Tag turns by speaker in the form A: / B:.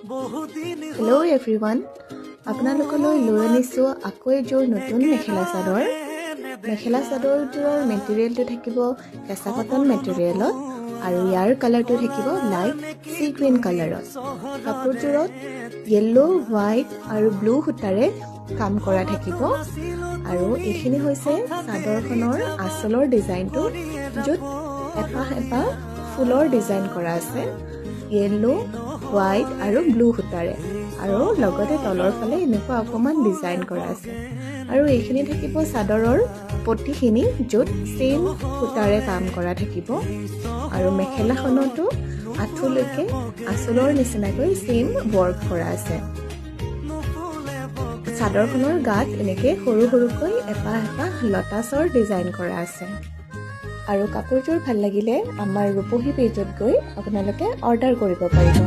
A: Hello everyone, আপোনালোকলৈ লৈ আনিছো আকৌ এযোৰ নতুন মেখেলা চাদৰ। মেখেলা চাদৰটোৰ মেটেৰিয়েলটো থাকিব কেঁচা কটন মেটেৰিয়েলত আৰু ইয়াৰ কালাৰটো থাকিব লাইট সি গ্ৰীণ কালাৰত। কাপোৰযোৰত য়েল্লো, হোৱাইট আৰু ব্লু সূতাৰে কাম কৰা থাকিব আৰু এইখিনি হৈছে চাদৰখনৰ আঁচলৰ ডিজাইনটো, য'ত এপাহ এপাহ ফুলৰ ডিজাইন কৰা আছে য়েল্লো, হোৱাইট আৰু ব্লু সূতাৰে, আৰু লগতে তলৰ ফালে এনেকুৱা অকণমান ডিজাইন কৰা আছে। আৰু এইখিনি থাকিব চাদৰৰ পটিখিনি, য'ত চেম সূতাৰে কাম কৰা থাকিব আৰু মেখেলাখনতো আঁঠুলৈকে আঁচলৰ নিচিনাকৈ চেম ৱৰ্ক কৰা আছে। চাদৰখনৰ গাত এনেকৈ সৰু সৰুকৈ এপাহ এপাহ লটাছৰ ডিজাইন কৰা আছে। আৰু কাপোৰযোৰ ভাল লাগিলে আমাৰ ৰূপহী পেজত গৈ আপোনালোকে অৰ্ডাৰ কৰিব পাৰিব।